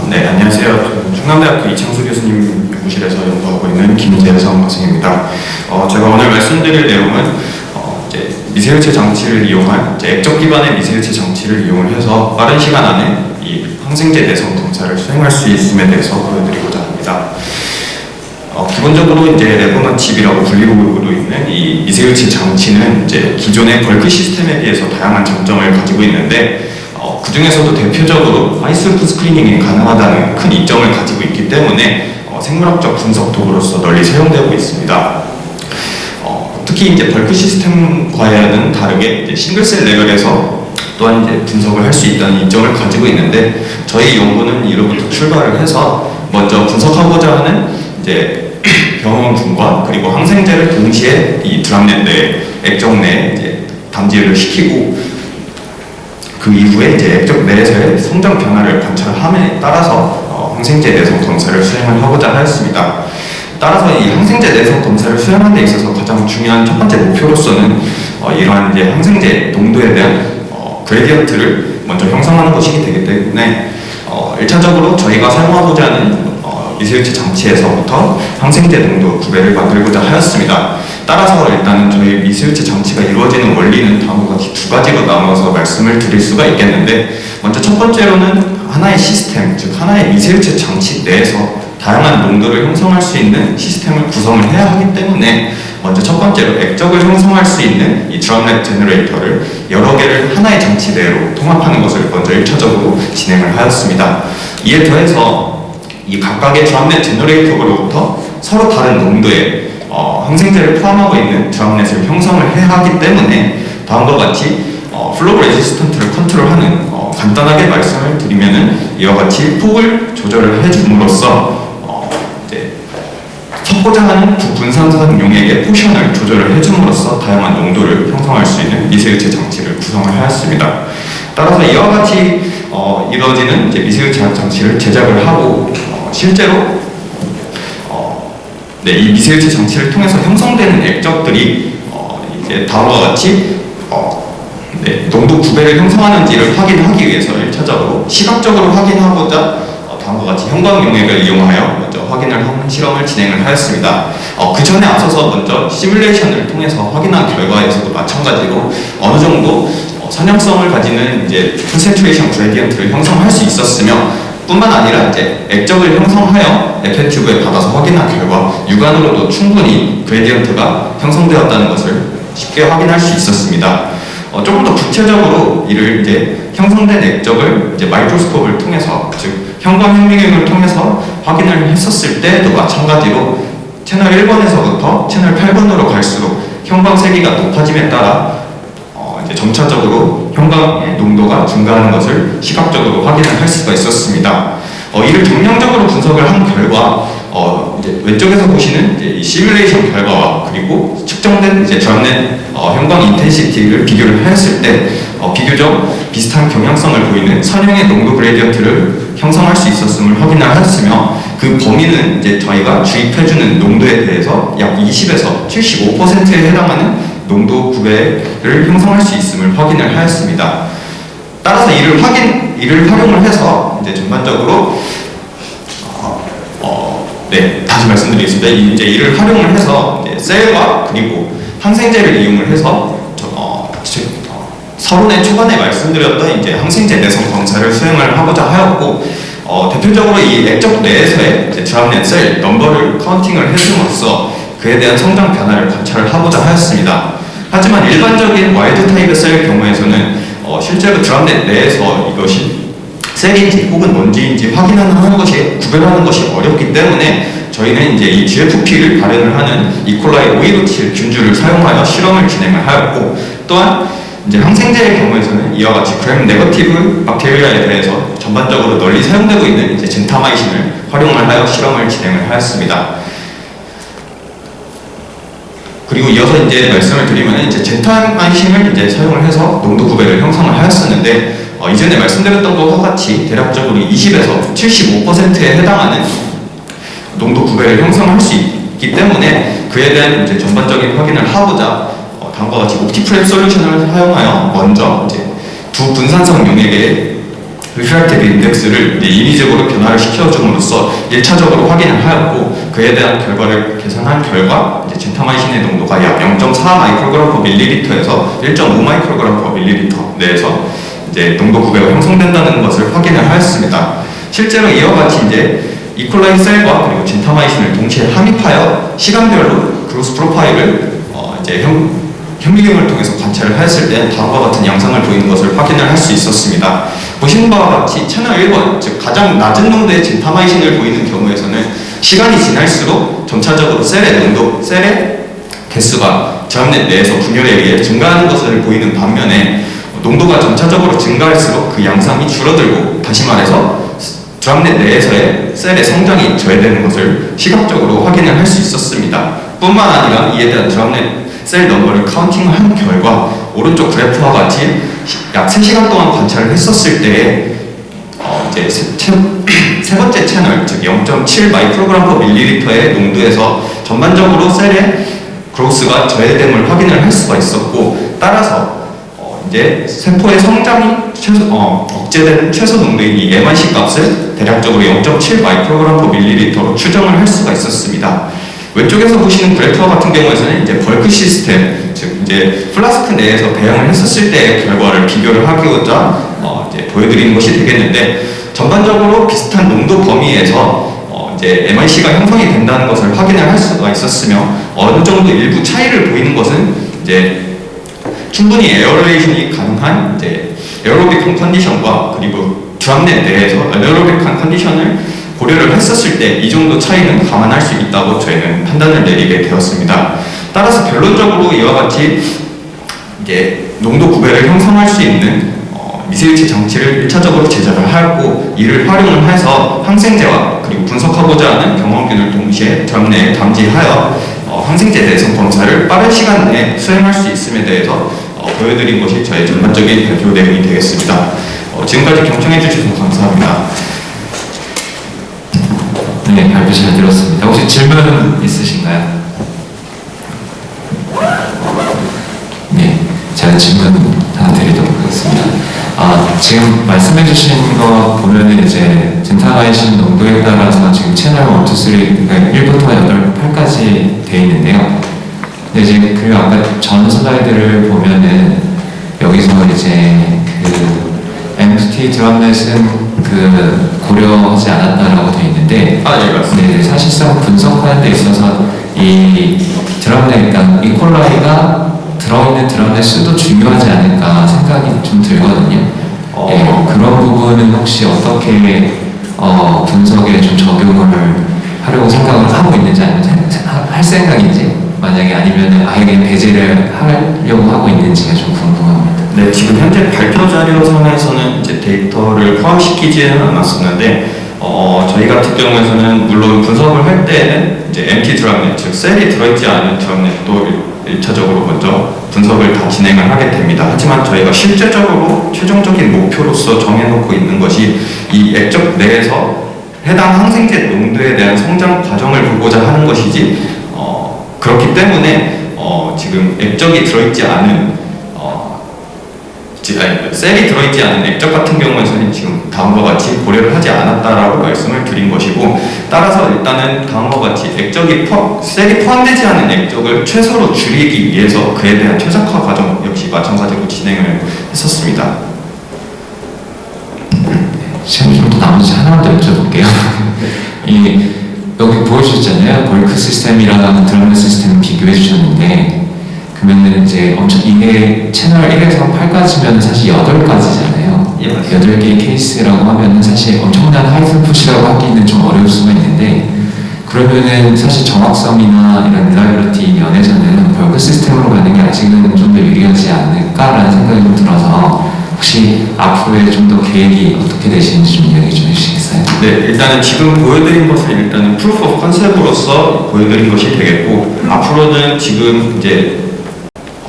네, 안녕하세요. 저는 충남대학교 이창수 교수님 연구실에서 연구하고 있는 김재성 학생입니다. 제가 오늘 말씀드릴 내용은 이제 미세일체 장치를 이용한 액적 기반의 미세일체 장치를 이용을 해서 빠른 시간 안에 이 항생제 내성 검사를 수행할 수 있음에 대해서 보여드리고자 합니다. 기본적으로 이제 레버넌칩이라고 불리고 있는 이 미세일체 장치는 이제 기존의 벌크 시스템에 비해서 다양한 장점을 가지고 있는데 그 중에서도 대표적으로 하이스루프 스크리닝이 가능하다는 큰 이점을 가지고 있기 때문에 생물학적 분석 도구로서 널리 사용되고 있습니다. 특히 이제 벌크 시스템과는 다르게 이제 싱글셀 레벨에서 또한 이제 분석을 할 수 있다는 이점을 가지고 있는데 저희 연구는 이로부터 출발을 해서 먼저 분석하고자 하는 이제 병원군과 그리고 항생제를 동시에 이 드랍넷 내 액정 내에 이제 담지를 시키고 그 이후에 이제 액적 내에서의 성장 변화를 관찰함에 따라서 항생제 내성 검사를 수행을 하고자 하였습니다. 따라서 이 항생제 내성 검사를 수행하는 데 있어서 가장 중요한 첫 번째 목표로서는 이러한 이제 항생제 농도에 대한 그레디언트를 먼저 형성하는 것이기 되기 때문에 1차적으로 저희가 사용하고자 하는 미세일체 장치에서부터 항생제 농도 구배를 만들고자 하였습니다. 따라서 일단은 저희 미세일체 장치가 이루어지는 원리는 다음과 같이 두 가지로 나눠서 말씀을 드릴 수가 있겠는데, 먼저 첫 번째로는 하나의 시스템, 즉 하나의 미세일체 장치 내에서 다양한 농도를 형성할 수 있는 시스템을 구성을 해야 하기 때문에 먼저 첫 번째로 액적을 형성할 수 있는 이 드랍넷 제너레이터를 여러 개를 하나의 장치 내로 통합하는 것을 먼저 1차적으로 진행을 하였습니다. 이에 더해서 이 각각의 드랍넷 제너레이터로부터 서로 다른 농도의 항생제를 포함하고 있는 드랍넷을 형성을 해야 하기 때문에 다음과 같이 플로우 레지스턴트를 컨트롤하는 간단하게 말씀을 드리면은 이와 같이 폭을 조절을 해줌으로써 섞고자 하는 두 분산성 용액의 포션을 조절을 해줌으로써 다양한 농도를 형성할 수 있는 미세일체 장치를 구성을 하였습니다. 따라서 이와 같이 이루어지는 이제 미세일체 장치를 제작을 하고 실제로 이 미세일체 장치를 통해서 형성되는 액적들이 이제 다음과 같이 농도 구배를 형성하는지를 확인하기 위해서 1차적으로 시각적으로 확인하고자 다음과 같이 형광 용액을 이용하여 먼저 확인을 하는 실험을 진행을 하였습니다. 그 전에 앞서서 먼저 시뮬레이션을 통해서 확인한 결과에서도 마찬가지로 어느 정도 선형성을 가지는 이제 콘센트레이션 그레디언트를 형성할 수 있었으며 뿐만 아니라 이제 액적을 형성하여 에펜튜브에 받아서 확인한 결과 육안으로도 충분히 그레디언트가 형성되었다는 것을 쉽게 확인할 수 있었습니다. 조금 더 구체적으로 이를 이제 형성된 액적을 이제 마이크로스코프를 통해서, 즉 형광현미경을 통해서 확인을 했었을 때도 마찬가지로 채널 1번에서부터 채널 8번으로 갈수록 형광 세기가 높아짐에 따라 이제 점차적으로 형광의 농도가 증가하는 것을 시각적으로 확인을 할 수가 있었습니다. 이를 정량적으로 분석을 한 결과 이제 왼쪽에서 보시는 이제 이 시뮬레이션 결과와 그리고 측정된 이제 드랍넷 형광 인텐시티를 비교를 하였을 때 비교적 비슷한 경향성을 보이는 선형의 농도 그레디언트를 형성할 수 있었음을 확인을 하였으며, 그 범위는 이제 저희가 주입해주는 농도에 대해서 약 20에서 75%에 해당하는 농도 구배를 형성할 수 있음을 확인을 하였습니다. 따라서 이를 활용을 해서 이제 전반적으로 다시 말씀드리겠습니다. 이제 이를 활용을 해서 이제 셀과 그리고 항생제를 이용을 해서 서론의 초반에 말씀드렸던 이제 항생제 내성 검사를 수행을 하고자 하였고, 대표적으로 이 액적 내에서의 드랍넷 셀 넘버를 카운팅을 해줌으로써 그에 대한 성장 변화를 관찰을 하고자 하였습니다. 하지만 일반적인 와일드 타입의 셀 경우에서는 실제로 드랍넷 내에서 이것이 셀인지 혹은 먼지인지 확인하는 것이, 구별하는 것이 어렵기 때문에 저희는 이제 이 GFP를 발현을 하는 이콜라이 5227 균주를 사용하여 실험을 진행을 하였고, 또한 이제 항생제의 경우에서는 이와 같이 그램 네거티브 박테리아에 대해서 전반적으로 널리 사용되고 있는 이제 젠타마이신을 활용을 하여 실험을 진행을 하였습니다. 그리고 이어서 이제 말씀을 드리면 이제 젠타마이신을 이제 사용을 해서 농도 구배를 형성을 하였었는데, 이전에 말씀드렸던 것과 같이 대략적으로 20에서 75%에 해당하는 농도 구배를 형성할 수 있기 때문에 그에 대한 이제 전반적인 확인을 하고자 다음과 같이 옵티프랩 솔루션을 사용하여 먼저 이제 두 분산성 용액의 리프랙티브 인덱스를 이제 인위적으로 변화를 시켜줌으로써 1차적으로 확인을 하였고, 그에 대한 결과를 계산한 결과 이제 젠타마이신의 농도가 약 0.4 마이크로그램 per 밀리리터에서 1.5 마이크로그램 per 밀리리터 내에서 이제 농도 구배가 형성된다는 것을 확인을 하였습니다. 실제로 이와 같이 이제 이콜라이 셀과 그리고 젠타마이신을 동시에 함입하여 시간별로 그로스 프로파일을 이제 현미경을 통해서 관찰을 하였을 때 다음과 같은 양상을 보이는 것을 확인을 할 수 있었습니다. 보시는 바와 같이 채널 1번, 즉 가장 낮은 농도의 젠타마이신을 보이는 경우에서는 시간이 지날수록 점차적으로 셀의 개수가 드랍넷 내에서 분열에 의해 증가하는 것을 보이는 반면에 농도가 점차적으로 증가할수록 그 양상이 줄어들고, 다시 말해서 드랍넷 내에서의 셀의 성장이 저해되는 것을 시각적으로 확인을 할 수 있었습니다. 뿐만 아니라 이에 대한 드랍넷 셀 넘버를 카운팅한 결과 오른쪽 그래프와 같이 약 3시간 동안 관찰을 했었을 때에 이제 세 번째 채널, 즉 0.7 마이크로그램 per 밀리리터의 농도에서 전반적으로 셀의 그로스가 저해됨을 확인을 할 수가 있었고, 따라서 이제 세포의 성장이 억제되는 최소 농도인 이 MIC 값을 대략적으로 0.7 마이크로그램 per 밀리리터로 추정을 할 수가 있었습니다. 왼쪽에서 보시는 그래프와 같은 경우에서는 이제 벌크 시스템, 즉 이제 플라스크 내에서 배양을 했었을 때의 결과를 비교를 하고자 이제 보여드리는 것이 되겠는데, 전반적으로 비슷한 농도 범위에서 이제 MIC가 형성이 된다는 것을 확인을 할 수가 있었으며, 어느 정도 일부 차이를 보이는 것은 이제 충분히 에어레이션이 가능한 이제 에어로빅한 컨디션과 그리고 드랍넷 내에서 에어로빅한 컨디션을 고려를 했었을 때 이 정도 차이는 감안할 수 있다고 저희는 판단을 내리게 되었습니다. 따라서 결론적으로 이와 같이 이제 농도 구배를 형성할 수 있는 미세일체 장치를 1차적으로 제작을 하였고, 이를 활용을 해서 항생제와 그리고 분석하고자 하는 경험균을 동시에 드랍넷에 담지하여 항생제 대성 검사를 빠른 시간 내에 수행할 수 있음에 대해서 보여드린 것이 저의 전반적인 발표 내용이 되겠습니다. 지금까지 경청해 주셔서 감사합니다. 네, 발표 잘 들었습니다. 혹시 질문 있으신가요? 네, 제가 질문 하나 드리도록 하겠습니다. 지금 말씀해 주신 거 보면은 이제 젠타마이신 농도에 따라서 지금 채널 1, 2, 3, 그러니까 1부터 8까지 되어 있는데요. 근데 이제 그 아까 전 슬라이드를 보면은 여기서 이제 그 MPT 드랍넷은 고려하지 않았다라고 되어 있는데, 예, 맞습니다. 네, 사실상 분석하는 데 있어서 이 드랍넷, 그러니까 이콜라이가 들어있는 드랍넷 수도 중요하지 않을까 생각이 좀 들거든요. 예, 그런 부분은 혹시 어떻게 분석에 좀 적용을 하려고 생각을 하고 있는지, 아니면 할 생각인지, 만약에 아니면 아예 그냥 배제를 하려고 하고 있는지가 좀 궁금합니다. 네, 지금 현재 발표 자료상에서는 이제 데이터를 포함시키지는 않았었는데, 저희 같은 경우에서는 물론 분석을 할 때는 이제 empty 드랍넷, 즉 셀이 들어있지 않은 드랍넷도 1차적으로 먼저 분석을 다 진행을 하게 됩니다. 하지만 저희가 실제적으로 최종적인 목표로서 정해놓고 있는 것이 이 액적 내에서 해당 항생제 농도에 대한 성장 과정을 보고자 하는 것이지, 그렇기 때문에 지금 액적이 들어있지 않은 셀이 들어있지 않은 액적 같은 경우에는 지금 다음과 같이 고려를 하지 않았다라고 말씀을 드린 것이고, 따라서 일단은 다음과 같이 셀이 포함되지 않은 액적을 최소로 줄이기 위해서 그에 대한 최적화 과정 역시 마찬가지로 진행을 했었습니다. 시간이 좀 더 남은지 하나만 더 여쭤볼게요. 여기 보여주셨잖아요. 벌크 시스템이랑 드랍넷 시스템 비교해 주셨는데, 그러면은 이제 이게 채널 1에서 8까지면 사실 8가지잖아요. 예, 8개의 케이스라고 하면은 사실 엄청난 하이스풋이라고 하기는 좀 어려울 수가 있는데, 그러면은 사실 정확성이나 이런 리라이빌리티 면에서는 벌크 시스템으로 가는 게 아직은 좀 더 유리하지 않을까라는 생각이 좀 들어서, 혹시 앞으로의 좀 더 계획이 어떻게 되시는지 좀 이야기 좀 해주시겠어요? 네, 일단은 지금 보여드린 것은 일단은 프루프 오브 컨셉으로서 보여드린 것이 되겠고, 앞으로는 지금 이제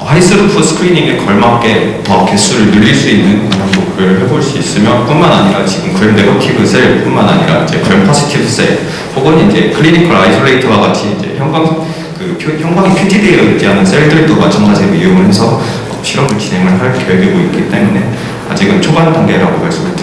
하이스루프 스크리닝에 걸맞게 더 개수를 늘릴 수 있는 그런 목표를 해볼 수 있으며, 뿐만 아니라 지금 그램 네거티브 셀 뿐만 아니라 이제 그램 포지티브 셀 혹은 이제 클리니컬 아이솔레이터와 같이 이제 형광이 퓨티되어 있지 않은 셀들도 마찬가지로 이용을 해서 실험을 진행을 할 계획이고 있기 때문에 아직은 초반 단계라고 말씀을 드립니다.